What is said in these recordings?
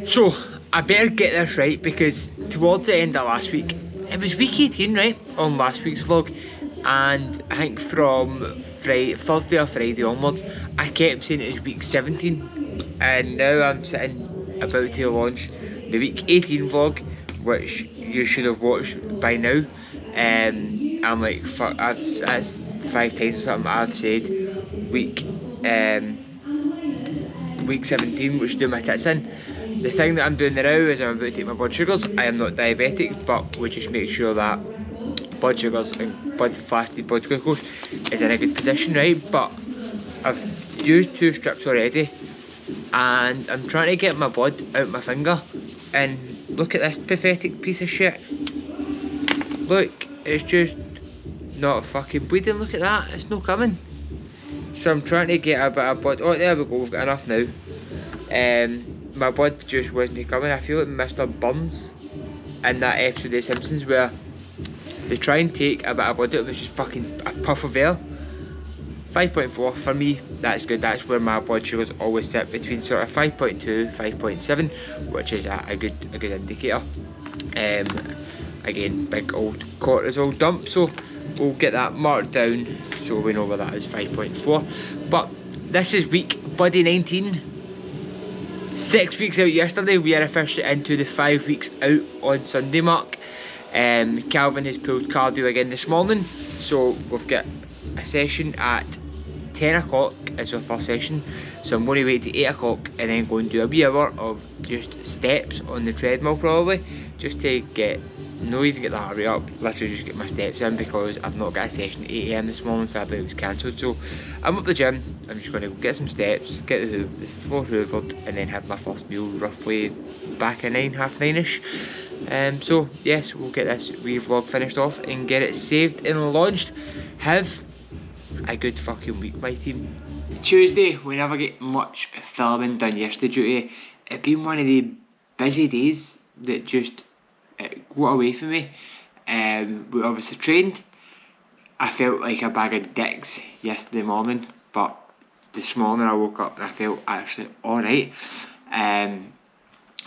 So, I better get this right because towards the end of last week, it was week 18, right, on last week's vlog, and I think from Thursday or Friday onwards, I kept saying it was week 17, and now I'm sitting about to launch the week 18 vlog, which you should have watched by now. I'm like, fuck, that's 5 times or something I've said week, week 17, which do my tits in. The thing that I'm doing now is I'm about to take my blood sugars. I am not diabetic, but we just make sure that blood sugars and fasted blood glucose is in a good position, right? But I've used 2 strips already, and I'm trying to get my blood out my finger. And look at this pathetic piece of shit. Look, it's just not fucking bleeding. Look at that, it's not coming. So I'm trying to get a bit of blood. Oh, there we go, we've got enough now. My blood just wasn't coming. I feel like Mr. Burns in that episode of The Simpsons where they try and take a bit of blood out and it's just fucking a puff of air. 5.4 for me, that's good. That's where my blood sugars always sit, between sort of 5.2, 5.7, which is a good indicator. Again, big old cortisol dump, so we'll get that marked down so we know where that is, 5.4. But this is week bloody 19. 6 weeks out yesterday, we are officially into the 5 weeks out on Sunday mark. Calvin has pulled cardio again this morning, so we've got a session at 10 o'clock is our first session, so I'm going to wait till 8 o'clock and then go and do a wee hour of just steps on the treadmill, probably just to get, not even get the heart rate up, literally just get my steps in, because I've not got a session at 8 AM this morning, so I believe it was cancelled. So I'm up the gym, I'm just going to go get some steps, get the floor hoovered, and then have my first meal roughly back at 9, half 9ish. So yes, we'll get this wee vlog finished off and get it saved and launched. Have a good fucking week, my team. Tuesday, we never get much filming done yesterday due to it being one of the busy days that just got away from me. We obviously trained. I felt like a bag of dicks yesterday morning, but this morning I woke up and I felt actually alright.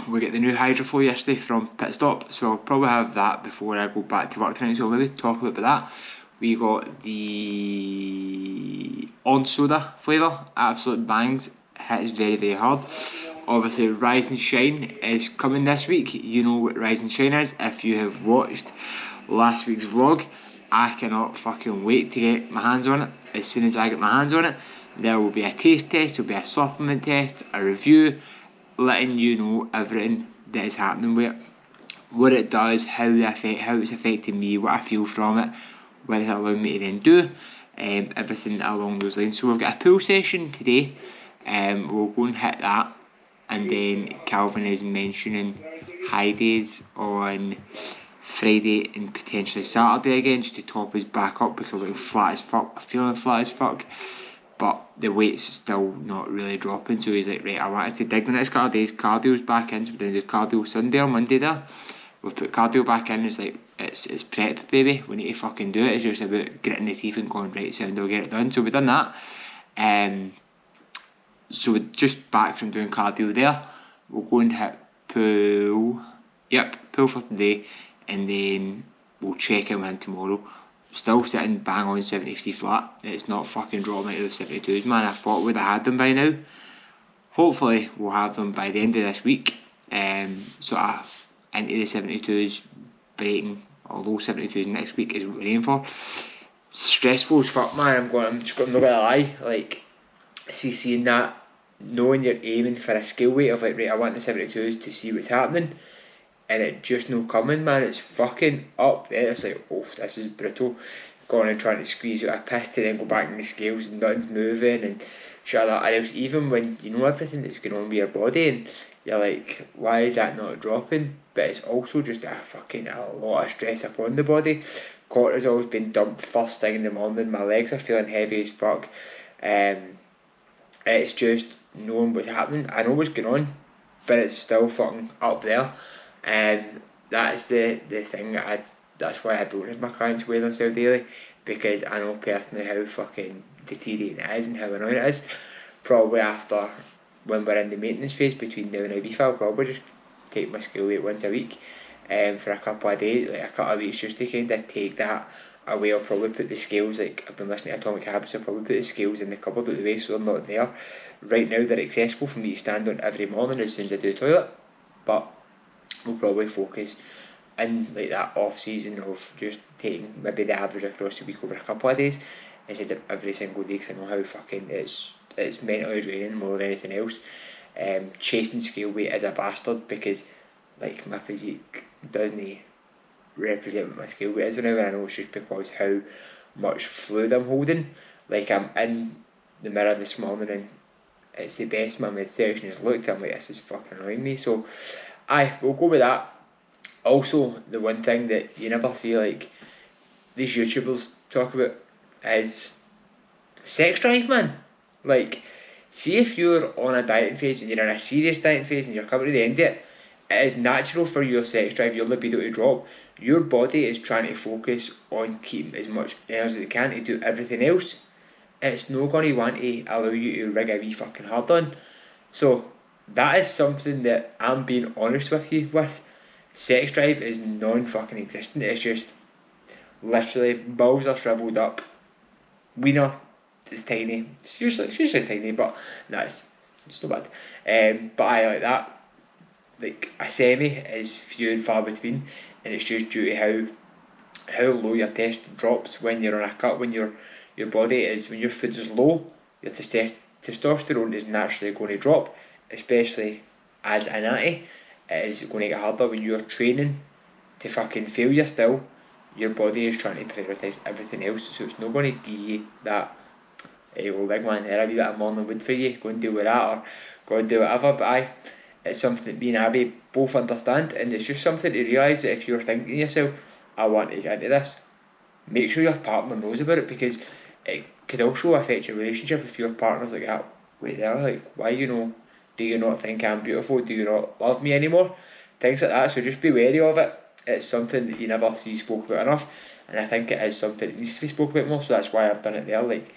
We get the new hydroflow yesterday from Pit Stop, so I'll probably have that before I go back to work tonight, so we'll maybe talk a bit about that. We got the orange soda flavour, absolute bangs, hits very, very hard. Obviously Rise and Shine is coming this week. You know what Rise and Shine is if you have watched last week's vlog. I cannot fucking wait to get my hands on it. As soon as I get my hands on it, there will be a taste test, there will be a supplement test, a review, letting you know everything that is happening with it, what it does, how it's affecting me, what I feel from it, what it's allowing me to then do, everything along those lines. So we've got a pool session today, we'll go and hit that, and then Calvin is mentioning high days on Friday and potentially Saturday again, just to top us back up, because we're flat as fuck. I'm feeling flat as fuck, but the weight's still not really dropping. So he's like, right, I want us to dig the next couple of days. Cardio's back in, so we're going to do cardio Sunday or Monday there. We'll put cardio back in. It's like, it's prep, baby. We need to fucking do it. It's just about gritting the teeth and going, right, sound, we'll get it done. So we've done that. So we're just back from doing cardio there. We'll go and hit pool. Yep, pool for today. And then we'll check him in tomorrow. Still sitting bang on 73 flat. It's not fucking dropping out of the 72s, man. I thought we'd have had them by now. Hopefully we'll have them by the end of this week. Sort of into the 72s, breaking, although 72s next week is what we're aiming for. Stressful as fuck, man. I'm just not gonna lie. Like, seeing that, knowing you're aiming for a scale weight of like, right, I want the 72s to see what's happening, and it just no coming, man. It's fucking up there. It's like, oh, this is brutal. Going and trying to squeeze out a piss to then go back in the scales and nothing's moving and shit like that. And it was even when you know everything that's going on with your body and you're like, why is that not dropping? But it's also just a lot of stress upon the body. Cortisol's been dumped first thing in the morning. My legs are feeling heavy as fuck. It's just knowing what's happening. I know what's going on, but it's still fucking up there. And that's the thing that's why I don't have my clients weigh themselves daily, because I know personally how fucking deteriorating it is and how annoying it is. Probably after when we're in the maintenance phase between now and Ibiza, I'll probably just take my skill weight once a week for a couple of days, like a couple of weeks, just to kind of take that away. I'll probably put the scales, like I've been listening to Atomic Habits, I'll probably put the scales in the cupboard out the way so they're not there. Right now they're accessible for me to stand on every morning as soon as I do the toilet, but we'll probably focus in like that off season of just taking maybe the average across the week over a couple of days instead of every single day, because I know how fucking it's mentally draining more than anything else. Chasing scale weight is a bastard because like my physique doesn't represent what my scale weight is now, and I know it's just because how much fluid I'm holding. Like I'm in the mirror this morning and it's the best my midsection has looked. I'm like, this is fucking annoying me. So we'll go with that. Also, the one thing that you never see like these YouTubers talk about is sex drive, man. Like, see if you're on a dieting phase and you're in a serious dieting phase and you're coming to the end of it, it is natural for your sex drive, your libido to drop. Your body is trying to focus on keeping as much energy as it can to do everything else. It's not going to want to allow you to rig a wee fucking hard on. So that is something that I'm being honest with you with. Sex drive is non-fucking existent. It's just literally balls are shriveled up, wiener is tiny. It's usually tiny, but no, it's not bad. But I like that. Like a semi is few and far between, and it's just due to how low your test drops when you're on a cut. When your body is, when your food is low, your testosterone is naturally going to drop, especially as a natty. It is going to get harder when you're training to fucking failure still. Your body is trying to prioritise everything else, so it's not going to give you that, hey, well, big man, here a wee bit of morning wood for you, go and deal with that, or go and do whatever. But it's something that me and Abby both understand, and it's just something to realise that if you're thinking to yourself, I want to get into this, make sure your partner knows about it, because it could also affect your relationship if your partner's like, ah, wait there, like, why, do you not think I'm beautiful? Do you not love me anymore? Things like that. So just be wary of it. It's something that you never see spoke about enough, and I think it is something that needs to be spoke about more. So that's why I've done it there. Like,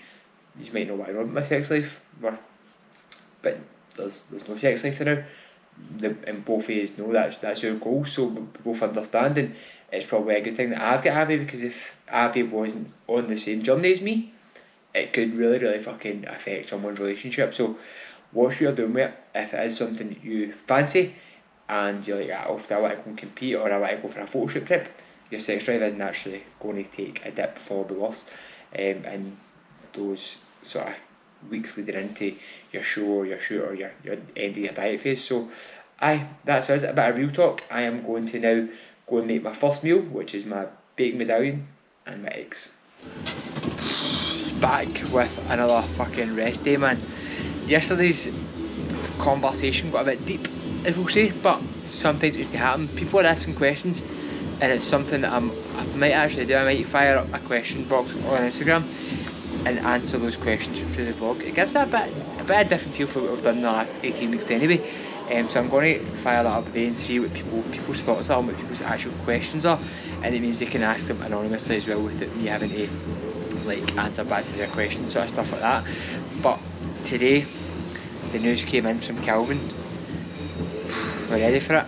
you might know why I want my sex life, but there's no sex life for now. And both of us know that's our goal. So we both understand, and it's probably a good thing that I've got Abby, because if Abby wasn't on the same journey as me, it could really fucking affect someone's relationship. So what you're doing with it, if it is something that you fancy and you're like, I want to go and compete, or I want to go for a photo shoot trip, your sex drive is naturally going to take a dip for the worse in those sort of weeks leading into your show or your shoot or your end of your diet phase. So that's it, a bit of real talk. I am going to now go and make my first meal, which is my bacon medallion and my eggs. Back with another fucking rest day, man. Yesterday's conversation got a bit deep, as we'll say, but sometimes it needs to happen. People are asking questions, and it's something that I might actually do. I might fire up a question box on Instagram and answer those questions through the vlog. It gives that a bit of different feel for what we've done in the last 18 weeks anyway. So I'm going to fire that up today and see what people's thoughts are and what people's actual questions are, and it means they can ask them anonymously as well, without me having to like answer back to their questions, sort of stuff like that. But today the news came in from Calvin. We're ready for it.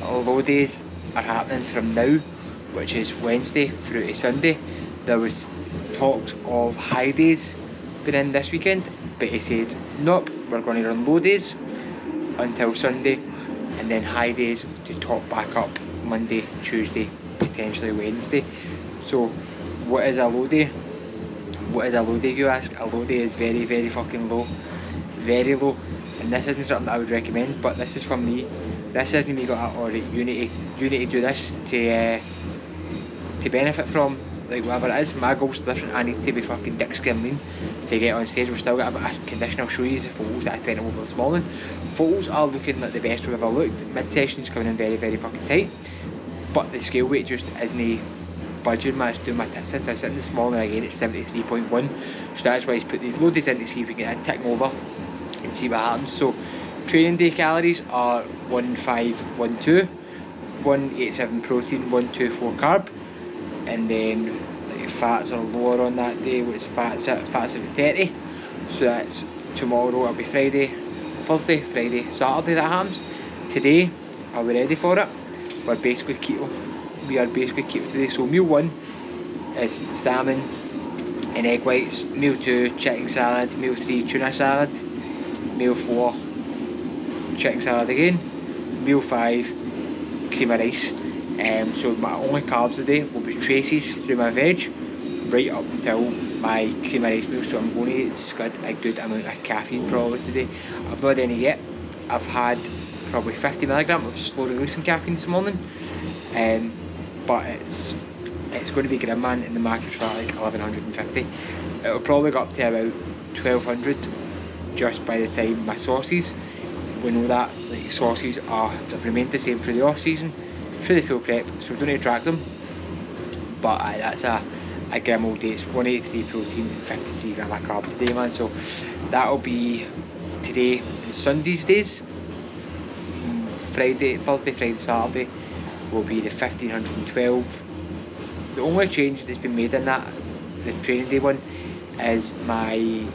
Low days are happening from now, which is Wednesday through to Sunday. There was talks of high days being in this weekend, but he said nope, we're going to run low days until Sunday, and then high days to top back up Monday, Tuesday, potentially Wednesday. So what is a low day? What is a low day, you ask? A low day is very fucking low, very low, and this isn't something that I would recommend, but this is from me. This isn't me got alright, you need to do this to benefit from like whatever it is. My goals are different. I need to be fucking dick skin lean to get on stage. We've still got a bit of condition. I'll show you the photos that I sent over this morning. Photos are looking like the best we've ever looked. Mid-session's coming in very fucking tight, but the scale weight just isn't budging, man. It's doing my tits. Since I was sitting this morning again at 73.1, so that's why he's put these low days in to see if we can get a tick over and see what happens. So training day calories are 1512, 187 protein, 124 carb, and then like, fats are lower on that day, which fats at 30. So that's tomorrow, it'll be Friday, Thursday, Friday, Saturday that happens. Today, are we ready for it? We're basically keto. We are basically keto today. So meal 1 is salmon and egg whites. Meal 2, chicken salad. Meal 3, tuna salad. Meal 4, chicken salad again. Meal 5, cream of rice. So my only carbs today will be traces through my veg, right up until my cream of rice meal. So I'm going to scud a good amount of caffeine probably today. I've not had any yet. I've had probably 50mg of slow releasing caffeine this morning, but it's going to be grim, man. In the macros are like 1150. It'll probably go up to about 1200 just by the time my sauces. We know that like sauces have remained the same through the off season, through the full prep, so we don't need to track them. But that's a grim old day. It's 183 protein and 53 gram of carb today, man. So that'll be today and Sunday's days. Thursday, Friday, Saturday will be the 1512. The only change that's been made in that, the training day one, is my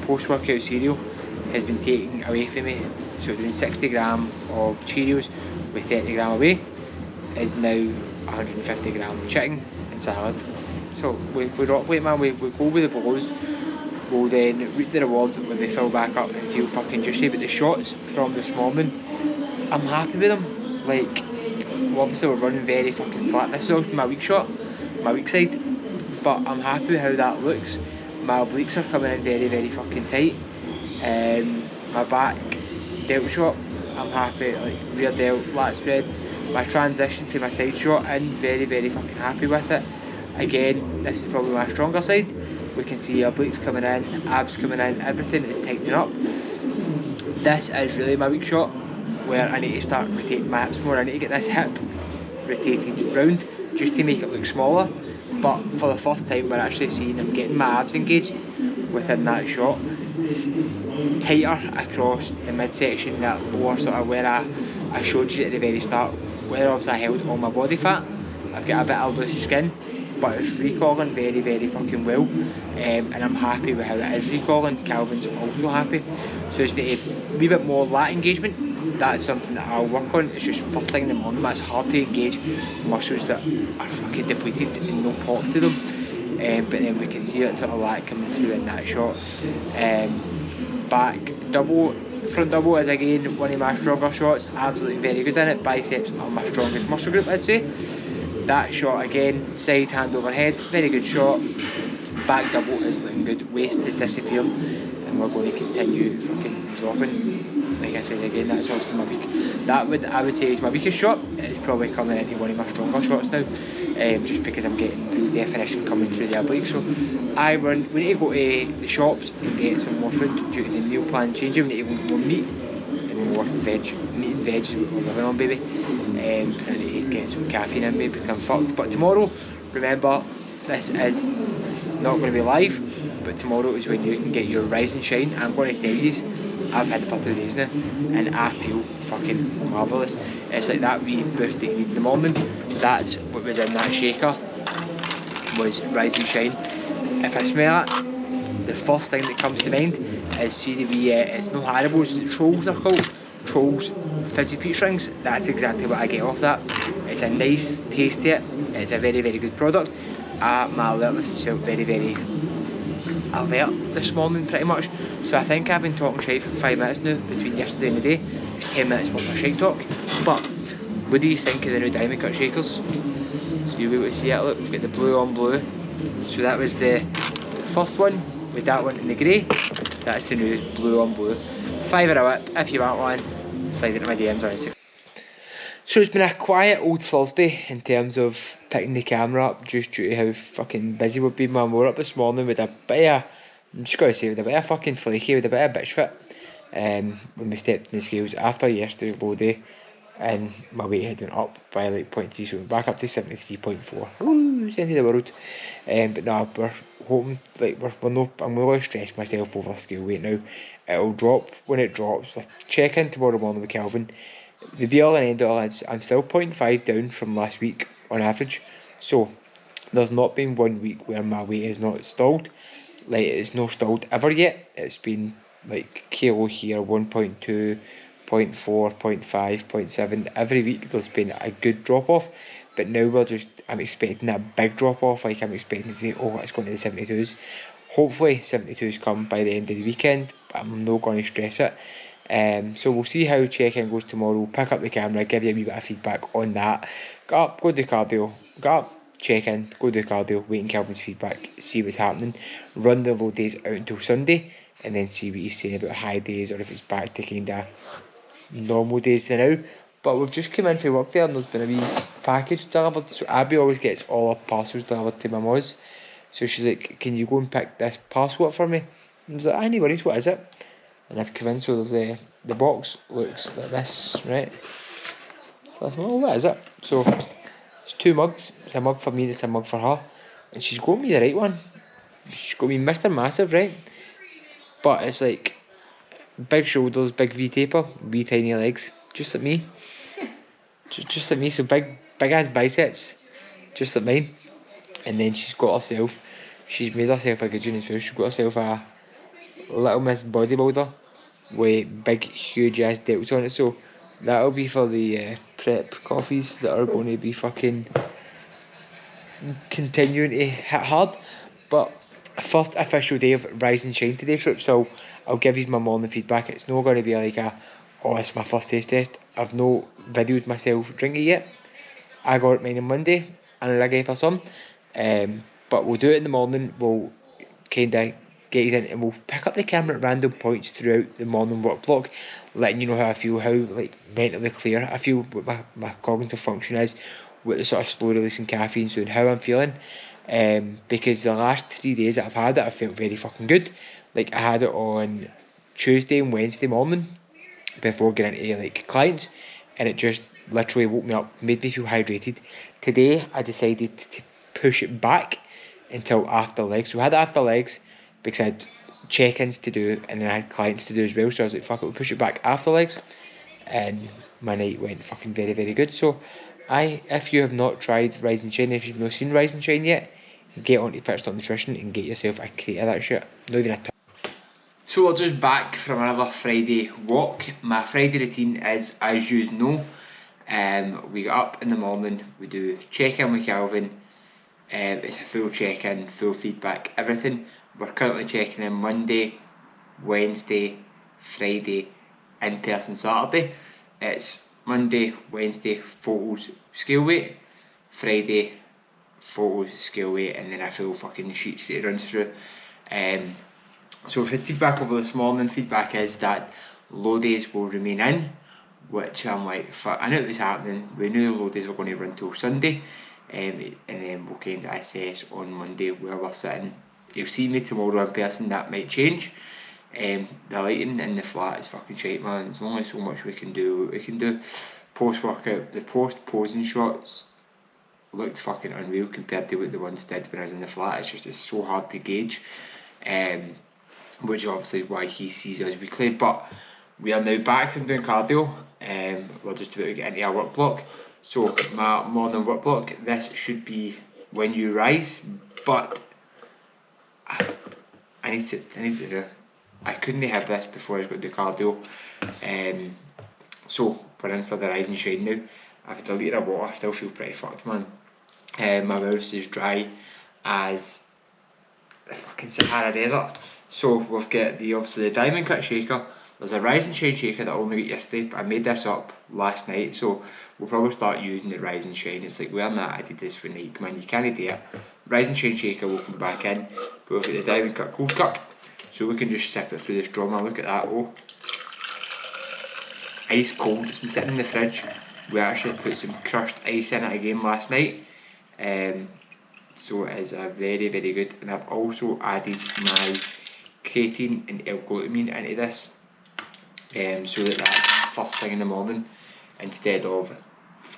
post-workout cereal has been taken away from me. So doing 60g of Cheerios with 30g away is now 150g chicken and salad. So we rock with it, man. We go with the blows. We'll then reap the rewards when they fill back up and feel fucking juicy. But the shots from this morning, I'm happy with them. Like, well, obviously we're running very fucking flat. This is also my weak shot, my weak side, but I'm happy with how that looks. My obliques are coming in very, very fucking tight. My back delt shot, I'm happy. Like rear delt, lat spread. My transition to my side shot in, very, very fucking happy with it. Again, this is probably my stronger side. We can see obliques coming in, abs coming in, everything is tightening up. This is really my weak shot, where I need to start rotating my hips more. I need to get this hip rotated round just to make it look smaller. But for the first time, we're actually seeing I'm getting my abs engaged within that shot. It's tighter across the midsection, that lower sort of where I showed you at the very start, where obviously I held all my body fat. I've got a bit of loose skin, but it's recalling very, very fucking well, and I'm happy with how it is recalling. Calvin's also happy, so it's need a wee bit more lat engagement. That's something that I'll work on. It's just first thing in the morning, it's hard to engage muscles that are fucking depleted and no pop to them, but then we can see it sort of lat coming through in that shot. Back double, front double is again one of my stronger shots, absolutely very good in it. Biceps are my strongest muscle group, I'd say. That shot again, side hand overhead, very good shot. Back double is looking good, waist is disappearing, and we're going to continue fucking dropping. Like I said again, that's obviously my weak. That I would say is my weakest shot. It's probably coming into one of my stronger shots now, just because I'm getting the definition coming through the oblique. So we need to go to the shops and get some more food due to the meal plan changing. We need to go more meat and more veg. Meat and veg is what we're living on, baby. And I need to get some caffeine in me because I'm fucked. But tomorrow, remember, this is not going to be live, but tomorrow is when you can get your rise and shine. I'm going to tell you, I've had it for 2 days now, and I feel fucking marvellous. It's like that wee boost that you need in the morning. That's what was in that shaker, was rise and shine. If I smell it, the first thing that comes to mind is see the wee, it's no Haribo's, it's Trolls they're called. Trolls fizzy peach rings. That's exactly what I get off that. It's a nice taste to it. It's a very, very good product. My alertness has felt very, very alert this morning pretty much. So I think I've been talking shite for 5 minutes now between yesterday and the day. It's 10 minutes worth of shite talk. But what do you think of the new Diamond Cut shakers? So you'll be able to see it. Look, we've got the blue on blue. So that was the first one with that one in the grey. That's the new blue on blue. £5 a whip if you want one. Slide into my DMs on Instagram. So it's been a quiet old Thursday in terms of picking the camera up, just due to how fucking busy we've been, man. We were up this morning with a bit of, I'm just going to say, with a bit of fucking flaky, with a bit of bitch fit. When we stepped in the scales after yesterday's low day, and my weight had went up by like 0.3, so we're back up to 73.4. Woo, it's the end of the world. But no, we're hoping, like, I'm not going to stress myself over scale weight now. It'll drop when it drops. We'll check in tomorrow morning with Calvin. The be all and end all is I'm still 0.5 down from last week on average. So there's not been 1 week where my weight is not stalled. Like, it's not stalled ever yet. It's been like kilo here, 1.2, 0.4, 0.5, 0.7. Every week there's been a good drop off, but now I'm expecting a big drop off. Like I'm expecting to be, oh, it's going to the 72s. Hopefully 72s come by the end of the weekend, but I'm not going to stress it. So we'll see how check-in goes tomorrow. Pick up the camera, give you a wee bit of feedback on that. Get up, go do cardio, get up, check-in, go do cardio, wait in Kelvin's feedback, see what's happening. Run the low days out until Sunday, and then see what he's saying about high days, or if it's back to kind of normal days to now. But we've just come in for work there, and there's been a wee package delivered. So Abby always gets all her parcels delivered to my mum's. So she's like, can you go and pick this parcel up for me? And I was like, any worries, what is it? And I've come in, so there's the box looks like this, right? So I thought, oh, what is it? So it's 2 mugs. It's a mug for me and it's a mug for her. And she's got me the right one. She's got me Mr. Massive, right? But it's like big shoulders, big V taper, wee tiny legs, just like me. Just like me, so big ass biceps, just like mine. And then she's made herself a good one as well. She's got herself a Little Miss Bodybuilder with big huge ass delts on it, so that'll be for the prep coffees that are going to be fucking continuing to hit hard. But first official day of Rise and Shine today, so I'll give you my morning feedback. It's not going to be like it's my first taste test. I've no videoed myself drinking yet. I got mine on Monday and I gave her some. But we'll do it in the morning. We'll kind of get you in and we'll pick up the camera at random points throughout the morning work block, letting you know how I feel, how like mentally clear I feel, what my cognitive function is, what the sort of slow releasing caffeine's doing, how I'm feeling. Because the last 3 days that I've had it, I felt very fucking good. Like I had it on Tuesday and Wednesday morning before getting into like clients, and it just literally woke me up, made me feel hydrated. Today I decided to push it back until after legs. So I had it after legs because I had check-ins to do and then I had clients to do as well, so I was like, fuck it, we'll push it back after legs. And my night went fucking very, very good. So if you have not tried Rise and Shine, if you've not seen Rise and Shine yet, get onto Pit Stop Nutrition and get yourself a crate of that shit. Not even a So we're just back from another Friday walk. My Friday routine is, as you know, we get up in the morning, we do check-in with Calvin. It's a full check-in, full feedback, everything. We're currently checking in Monday, Wednesday, Friday, in-person Saturday. It's Monday, Wednesday, photos, scale weight. Friday, photos, scale weight, and then a full fucking sheet that it runs through. So we've had feedback over this morning. Feedback is that low days will remain in, which I'm like, I knew it was happening. We knew the low days were going to run till Sunday, and then we'll kind of assess on Monday where we're sitting. You'll see me tomorrow in person, that might change. The lighting in the flat is fucking shite, man. There's only so much we can do. Post-workout, the post-posing shots looked fucking unreal compared to what the ones did when I was in the flat. It's so hard to gauge. Which obviously is why he sees us weekly. But we are now back from doing cardio. We're just about to get into our work block. So my morning work block, this should be when you rise, but I need to do. I couldn't have this before I got the cardio. So we're in for the Rise and Shine now. I've had a litre of water. I still feel pretty fucked, man. My mouth is dry as the fucking Sahara Desert. So we've got obviously the Diamond Cut shaker. There's a Rise and Shine shaker that I only got yesterday, but I made this up last night, so we'll probably start using the Rise and Shine. It's like wearing that Adidas for Nike, man, you can't do it. Rise and Shine shaker will come back in, but we've got the Diamond Cut cold cup, so we can just sip it through the straw, man. Look at that, oh. Ice cold, it's been sitting in the fridge. We actually put some crushed ice in it again last night. So it is a very, very good, and I've also added my creatine and L-glutamine into this, so that's first thing in the morning instead of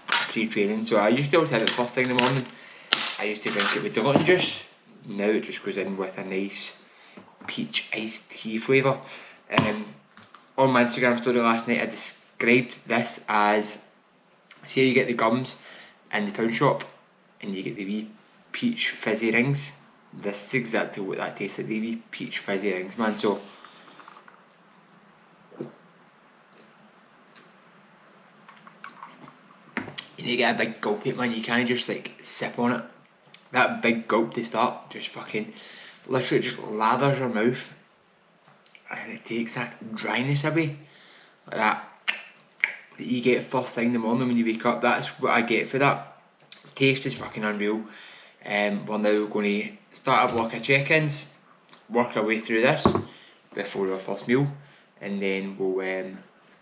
pre-training. So I used to always have it first thing in the morning. I used to drink it with the lemon juice. Now it just goes in with a nice peach iced tea flavour. On my Instagram story last night I described this as, say you get the gums in the pound shop and you get the wee peach fizzy rings. This is exactly what that tastes like, the wee peach fizzy rings, man. So you need to get a big gulp of it, man. You can't just like sip on it. That big gulp to start just fucking literally just lathers your mouth, and it takes that dryness away. Like that you get first thing in the morning when you wake up. That's what I get for that. Taste is fucking unreal. We're now going to start a block of check-ins, work our way through this before our first meal, and then we'll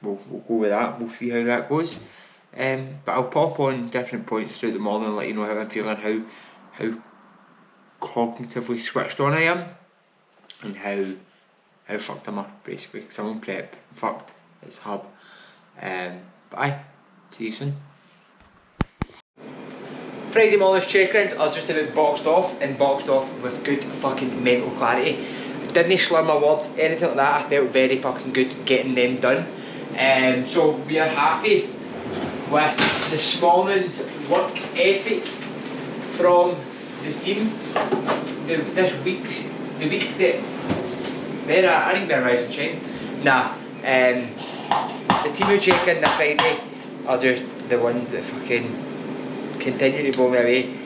go with that. We'll see how that goes. But I'll pop on different points throughout the morning and let you know how I'm feeling, how cognitively switched on I am, and how fucked am I basically. Because I'm on prep, fucked. It's hard. But aye, see you soon. Friday morning's check-ins are just about boxed off with good fucking mental clarity. Didn't slur my words, anything like that. I felt very fucking good getting them done. So we are happy with this morning's work ethic from the team. The week that I think they're rising shine. Nah, the team who check in on Friday are just the ones that fucking continue to blow me away.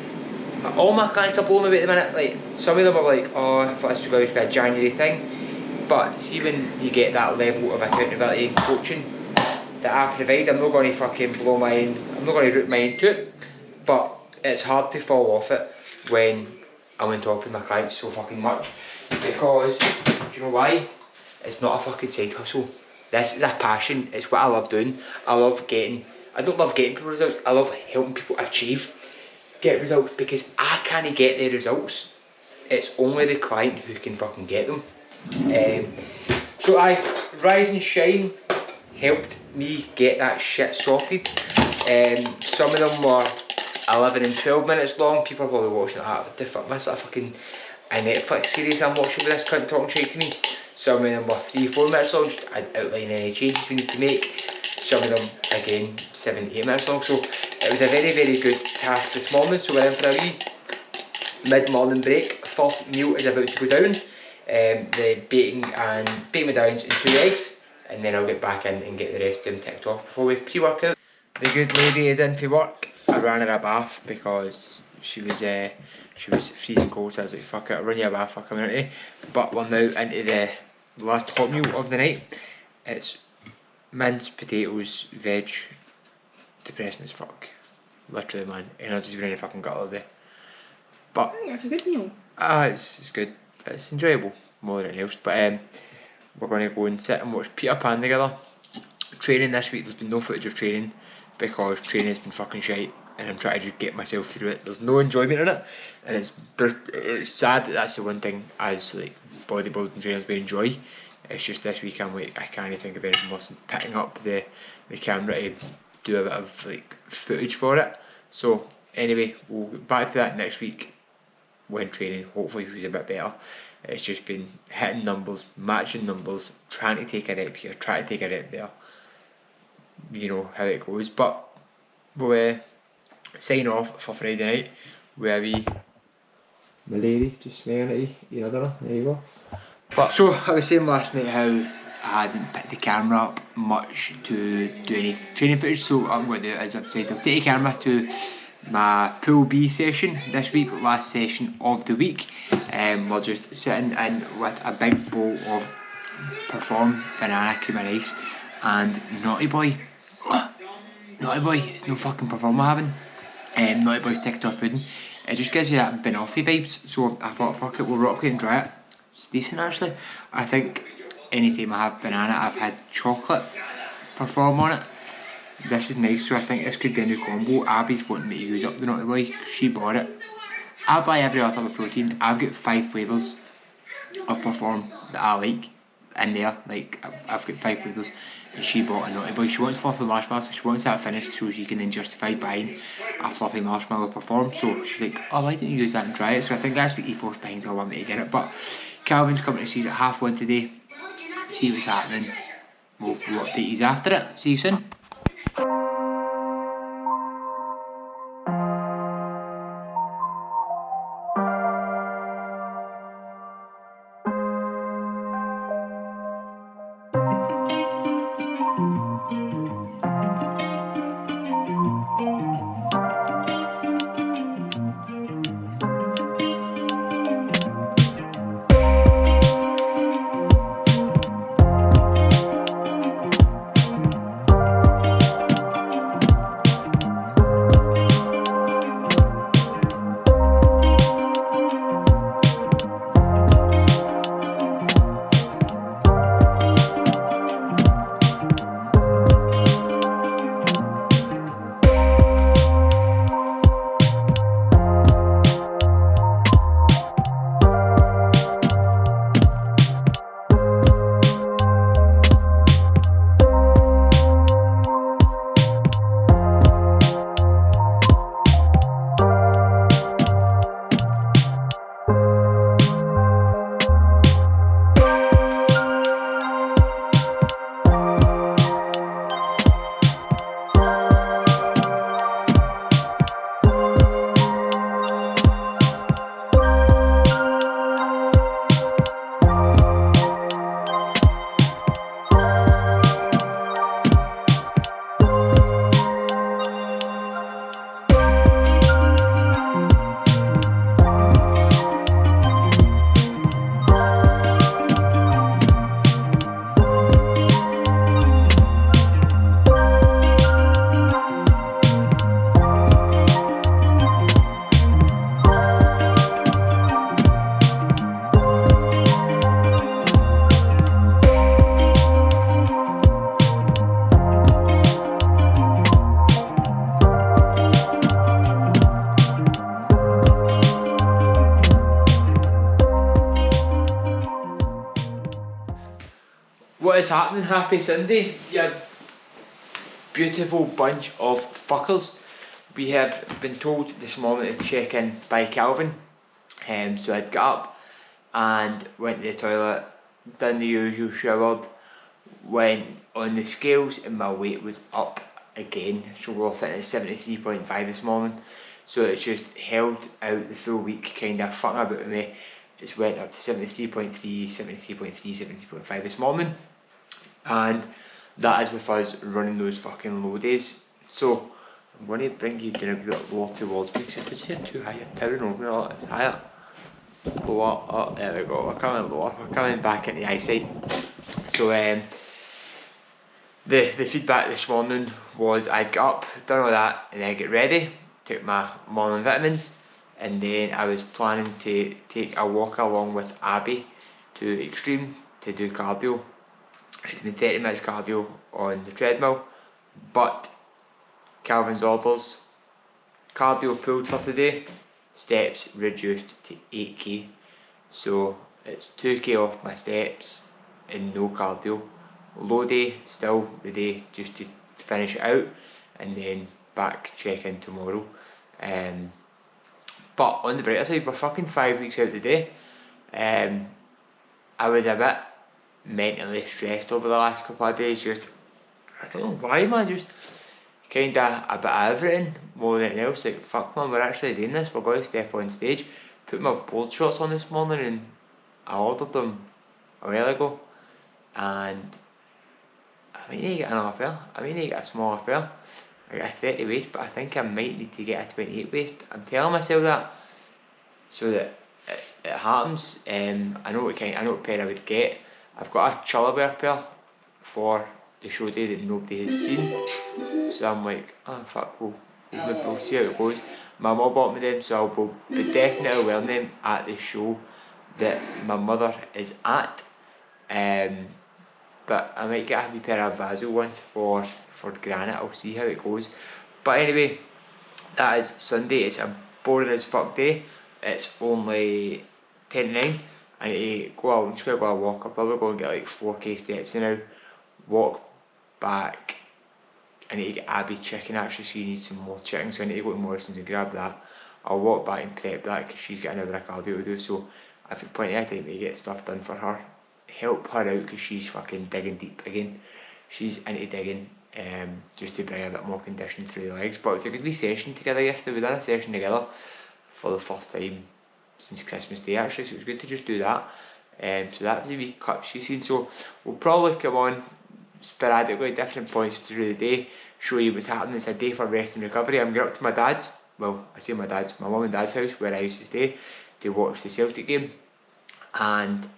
All my clients are blowing me away at the minute. Like, some of them are like, oh, I thought this was going to be a January thing. But see, when you get that level of accountability and coaching that I provide, I'm not going to fucking blow my end, I'm not going to root my end to it. But it's hard to fall off it when I'm on top of my clients so fucking much. Because, do you know why? It's not a fucking side hustle. This is a passion. It's what I love doing. I don't love getting people results. I love helping people get results, because I can't get the results. It's only the client who can fucking get them. So Rise and Shine helped me get that shit sorted. Some of them were 11 and 12 minutes long. People are probably watching that. What the fuck, that's a fucking a Netflix series I'm watching with this cunt talking shit to me. Some of them were 3-4 minutes long, just outlining any changes we need to make. Some of them, again, 7-8 minutes long. So it was a very, very good task this morning. So we're in for a wee mid-morning break. First meal is about to go down. The bacon medallions and 2 eggs. And then I'll get back in and get the rest of them ticked off before we pre-workout. The good lady is in for work. I ran her a bath because she was freezing cold, so I was like, fuck it, I'll run you a bath for community. But we're now into the last hot meal of the night. It's minced potatoes, veg, depressing as fuck. Literally, man, energy's been in the fucking gut all day. But I think that's a good meal. It's good. It's enjoyable more than anything else. But we're going to go and sit and watch Peter Pan together. Training this week, there's been no footage of training because training's been fucking shite, and I'm trying to just get myself through it. There's no enjoyment in it, and it's sad that that's the one thing as like bodybuilding trainers we enjoy. It's just this week I'm like, I can't think of anything worse than picking up the camera to do a bit of like footage for it. So anyway, we'll get back to that next week when training hopefully feels a bit better. It's just been hitting numbers, matching numbers, trying to take a rep here, trying to take a rep there. You know how it goes. But we'll sign off for Friday night with my lady just smiling at you, your other, there you go. But so I was saying last night how I didn't pick the camera up much to do any training footage, so what I'm going to do is I've said I'll take a camera to my pool B session this week, last session of the week. We're just sitting in with a big bowl of Perform banana cream and ice and Naughty Boy. Naughty Boy, it's no fucking Perform we're having. Naughty Boy's TikTok pudding. It just gives you that banoffee vibes, so I thought fuck it, we'll rock it and try it. It's decent actually. I think anytime I have banana I've had chocolate Perform on it. This is nice, so I think this could be a new combo. Abby's wanting me to use up the Naughty Boy, she bought it. I buy every other type of protein. I've got 5 flavours of Perform that I like in there. Like, I've got 5 flavours and she bought a Naughty Boy. She wants fluffy marshmallow, so she wants that finished so she can then justify buying a fluffy marshmallow Perform. So she's like, oh, why don't you use that and try it? So I think that's the ethos behind her wanting me to get it. But Calvin's coming to see it at 1:30 today. See what's happening. We'll update you after it. See you soon. is happening? Happy Sunday, you beautiful bunch of fuckers. We have been told this morning to check in by Calvin. So I'd got up and went to the toilet, done the usual, showered, went on the scales and my weight was up again. So we're all sitting at 73.5 this morning. So it's just held out the full week, kind of fucking about with me. It's went up to 73.3, 73.3, 73.5 this morning. And that is with us running those fucking low days. So I'm going to bring you down a bit lower towards me, because if it's here too high, you're towering over me a lot. It's higher. Lower, oh, there we go, we're coming lower, we're coming back into eyesight. So the feedback this morning was I'd get up, done all that, and then get ready, took my morning vitamins, and then I was planning to take a walk along with Abby to Extreme to do cardio. It'd been 30 minutes cardio on the treadmill, but Calvin's orders, cardio pulled for today, steps reduced to 8k. So it's 2k off my steps and no cardio. Low day, still the day just to finish it out, and then back check in tomorrow. But on the brighter side, we're fucking 5 weeks out today. I was a bit mentally stressed over the last couple of days, just, I don't know why, man, just kinda a bit of everything more than anything else. Like, fuck man, we're actually doing this, we're going to step on stage. Put my board shorts on this morning and I ordered them a while ago, and I need to get another pair. I need to get a smaller pair. I got a 30 waist, but I think I might need to get a 28 waist. I'm telling myself that so that it happens. I know what pair I would get. I've got a Chillerwear pair for the show day that nobody has seen. So I'm like, oh fuck, we'll see how it goes. My mum bought me them, so I will be definitely wearing them at the show that my mother is at. But I might get a wee pair of Vaso ones for Granite. I'll see how it goes. But anyway, that is Sunday. It's a boring as fuck day. It's only 10 to 9. I need to go out. I'm just going to go a walk. I'll probably go and get like 4k steps now. Walk back. I need to get Abby chicken, actually. She needs some more chicken, so I need to go to Morrison's and grab that. I'll walk back and prep that because she's got another cardio to do, so I've got plenty of time to get stuff done for her. Help her out because she's fucking digging deep again. She's into digging, just to bring a bit more condition through the legs. But it was a good wee session together yesterday. We done a session together for the first time since Christmas Day, actually, so it was good to just do that. So that was a wee cut she's seen. So we'll probably come on sporadically, different points through the day, show you what's happening. It's a day for rest and recovery. I'm going up to my dad's, well, I say my dad's, my mum and dad's house where I used to stay to watch the Celtic game. And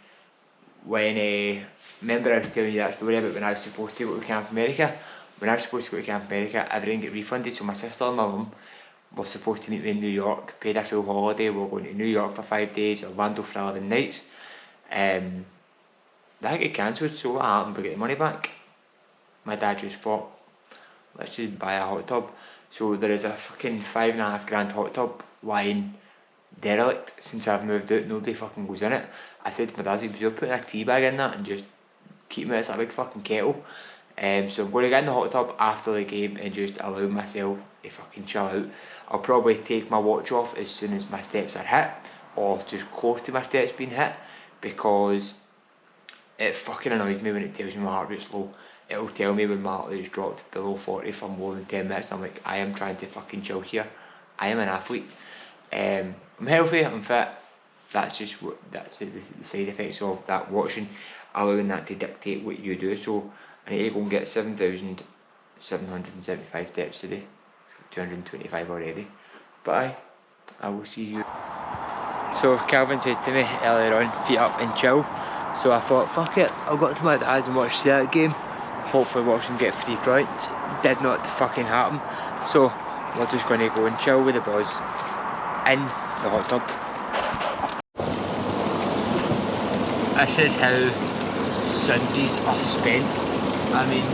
when, remember I was telling you that story about when I was supposed to go to Camp America? When I was supposed to go to Camp America, everything got refunded, so my sister and my mum were supposed to meet me in New York, paid a full holiday. We were going to New York for 5 days, Orlando for 11 nights. That got cancelled, so what happened? We got the money back. My dad just thought, let's just buy a hot tub. So there is a fucking $5.5 hot tub lying derelict since I've moved out. Nobody fucking goes in it. I said to my dad, you're putting a tea bag in that and just keep it as a big fucking kettle. So I'm going to get in the hot tub after the game and just allow myself to fucking chill out. I'll probably take my watch off as soon as my steps are hit, or just close to my steps being hit, because it fucking annoys me when it tells me my heart rate's low. It'll tell me when my heart rate's dropped below 40 for more than 10 minutes. And I'm like, I am trying to fucking chill here. I am an athlete. I'm healthy, I'm fit. That's just that's the side effects of that watching, allowing that to dictate what you do. So I need to go and get 7,775 steps today. 225 already. But I will see you. So Calvin said to me earlier on, feet up and chill. So I thought, fuck it, I'll go to my dad's and watch that game. Hopefully watch him get 3 points. Did not fucking happen. So we're just going to go and chill with the boys in the hot tub. This is how Sundays are spent. I mean, I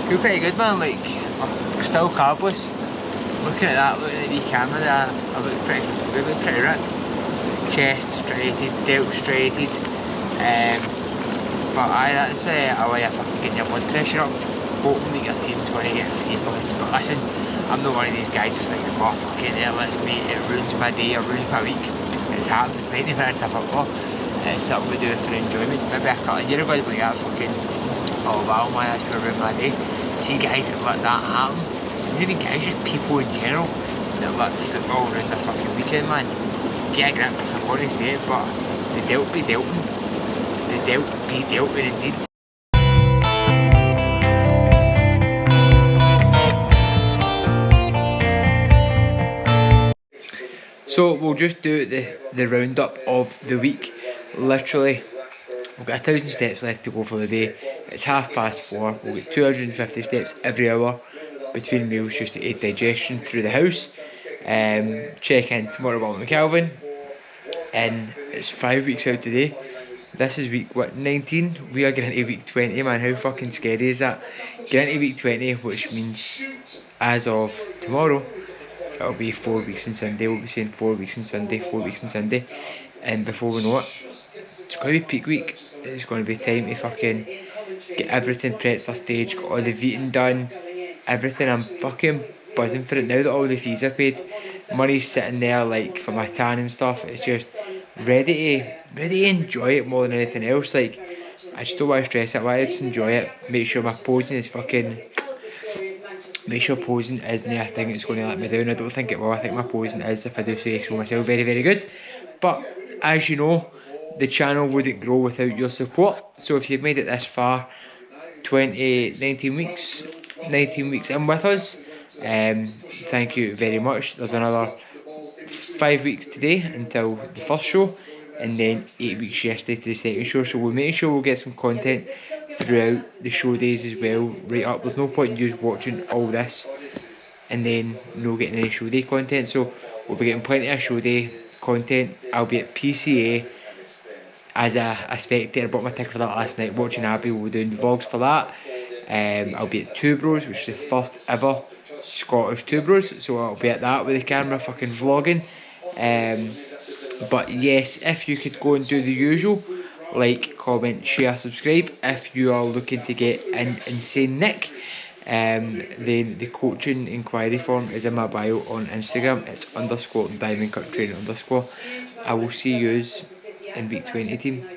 feel pretty good, man. Like, I'm still carbless. Looking at that, looking at the camera, I look pretty ripped. Chest striated, delt striated. But that's a way of fucking getting your blood pressure up, hoping that your team's going to get 3 points. But listen, I'm not one of these guys just like, oh fuck it, let's mate, it ruins my day or ruins my week. It's happened, it's 90 minutes of football. It's something we do for enjoyment. Maybe a couple of years ago, like that fucking, oh wow man, that's going to ruin my day. See guys that let that happen. And even guys, just people in general, that let football ruin their fucking weekend, man. Get a grip, I'm going to say it, but the dealt be dealt. The dealt be dealt with indeed. So we'll just do the roundup of the week. Literally, we've got 1,000 steps left to go for the day. It's 4:30. We'll get 250 steps every hour between meals just to aid digestion through the house. Check in tomorrow morning with Calvin. And it's 5 weeks out today. This is week, what, 19? We are getting into week 20, man. How fucking scary is that? Getting into week 20, which means as of tomorrow, it'll be 4 weeks on Sunday. We'll be saying 4 weeks on Sunday, 4 weeks on Sunday. And before we know it, it's going to be peak week. It's going to be time to fucking get everything prepped for stage, got all the eating done, everything. I'm fucking buzzing for it now that all the fees are paid. Money's sitting there like for my tan and stuff. It's just ready to enjoy it more than anything else. Like, I just don't want to stress it. I just enjoy it. Make sure my posing is fucking. Make sure posing isn't a thing that's going to let me down. I don't think it will. I think my posing is, if I do say so myself, very, very good. But as you know, the channel wouldn't grow without your support. So if you've made it this far, 19 weeks in with us, thank you very much. There's another 5 weeks today until the first show, and then 8 weeks yesterday to the second show. So we'll make sure we'll get some content throughout the show days as well, right up. There's no point in you watching all this and then no getting any show day content. So we'll be getting plenty of show day content. I'll be at PCA as a spectator. Bought my ticket for that last night, watching Abby. We'll be doing vlogs for that. I'll be at Two Bros, which is the first ever Scottish Two Bros, so I'll be at that with the camera fucking vlogging. But yes, if you could go and do the usual, like, comment, share, subscribe. If you are looking to get an Insane Nick, then the coaching inquiry form is in my bio on Instagram. It's _diamond cut training _. I will see yous in week 20, team.